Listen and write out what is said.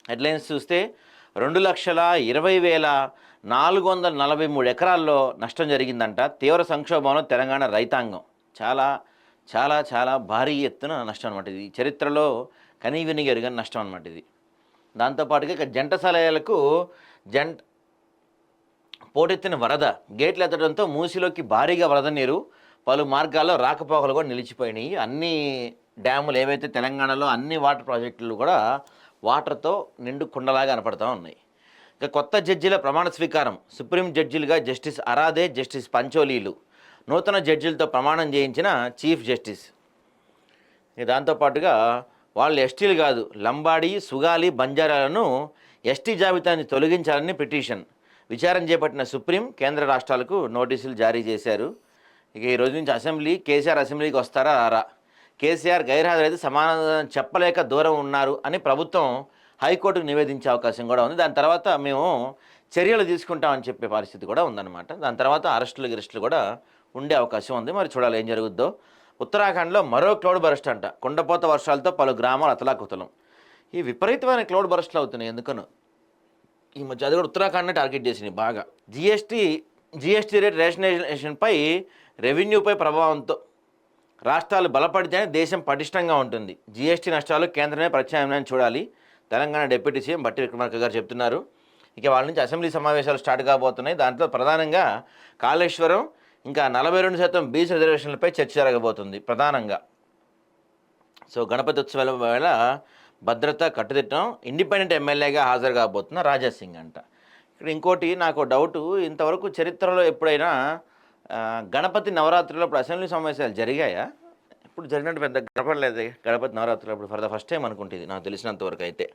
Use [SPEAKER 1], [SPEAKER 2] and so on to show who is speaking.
[SPEAKER 1] Headlines చూస్తే 2,20,443 ఎకరాల్లో నష్టం జరిగిందంట. తీవ్ర సంక్షోభంలో తెలంగాణ రైతాంగం. చాలా చాలా చాలా భారీ ఎత్తున నష్టం అనమాట. ఇది చరిత్రలో కనీవిని ఎరుగని నష్టం అనమాట ఇది. దాంతోపాటుగా ఇక జంటసాలయాలకు జంట పోటెత్తిన వరద. గేట్లు ఎత్తడంతో మూసిలోకి భారీగా వరద నీరు. పలు మార్గాల్లో రాకపోకలు కూడా నిలిచిపోయినాయి. అన్ని డ్యాములు ఏవైతే తెలంగాణలో అన్ని వాటర్ ప్రాజెక్టులు కూడా వాటర్తో నిండు కుండలాగా కనపడతా ఉన్నాయి. ఇక కొత్త జడ్జీల ప్రమాణ స్వీకారం. సుప్రీం జడ్జీలుగా జస్టిస్ అరాదే, జస్టిస్ పంచోలీలు నూతన జడ్జీలతో ప్రమాణం చేయించిన చీఫ్ జస్టిస్. దాంతోపాటుగా వాళ్ళు ఎస్టీలు కాదు, లంబాడి, సుగాలి, బంజారాలను ఎస్టీ జాబితాని తొలగించాలని పిటిషన్. విచారణ చేపట్టిన సుప్రీం కేంద్ర రాష్ట్రాలకు నోటీసులు జారీ చేశారు. ఇక ఈ రోజు నుంచి కేసీఆర్ అసెంబ్లీకి వస్తారా రారా? కేసీఆర్ గైర్హాజరైతే సమాధానం చెప్పలేక దూరం ఉన్నారు అని ప్రభుత్వం హైకోర్టుకు నివేదించే అవకాశం కూడా ఉంది. దాని తర్వాత మేము చర్యలు తీసుకుంటామని చెప్పే పరిస్థితి కూడా ఉందన్నమాట. దాని తర్వాత గిరెస్టులు కూడా ఉండే అవకాశం ఉంది. మరి చూడాలి ఏం జరుగుద్దో. ఉత్తరాఖండ్లో మరో క్లౌడ్ బరస్ట్ అంట. కుండపోత వర్షాలతో పలు గ్రామాలు అతలాకుతలం. ఈ విపరీతమైన క్లౌడ్ బరస్ట్లు అవుతున్నాయి ఎందుకనో ఈ మధ్య. అది కూడా ఉత్తరాఖండ్ని టార్గెట్ చేసింది బాగా. జిఎస్టీ రేట్ రేషనైజేషన్పై, రెవెన్యూపై ప్రభావంతో రాష్ట్రాలు బలపడితేనే దేశం పటిష్టంగా ఉంటుంది. జీఎస్టీ నష్టాలు కేంద్రమే ప్రత్యామ్నాయం చూడాలి. తెలంగాణ డిప్యూటీ సీఎం బట్టి విక్రమార్క గారు చెప్తున్నారు. ఇక వాళ్ళ నుంచి అసెంబ్లీ సమావేశాలు స్టార్ట్ కాబోతున్నాయి. దాంట్లో ప్రధానంగా కాళేశ్వరం, ఇంకా 42% బీసీ రిజర్వేషన్లపై చర్చ జరగబోతుంది ప్రధానంగా. సో గణపతి ఉత్సవాల వేళ భద్రత కట్టుదిట్టం. ఇండిపెండెంట్ ఎమ్మెల్యేగా హాజరు కాబోతున్న రాజాసింగ్ అంట. ఇక్కడ ఇంకోటి నాకు డౌటు, ఇంతవరకు చరిత్రలో ఎప్పుడైనా గణపతి నవరాత్రిలో ఇప్పుడు అసెంబ్లీ సమావేశాలు జరిగాయా? ఇప్పుడు జరిగినట్టు పెద్ద గడపడలేదు గణపతి నవరాత్రులు. ఇప్పుడు ఫర్ ద ఫస్ట్ టైం అనుకుంటుంది నాకు తెలిసినంతవరకు అయితే.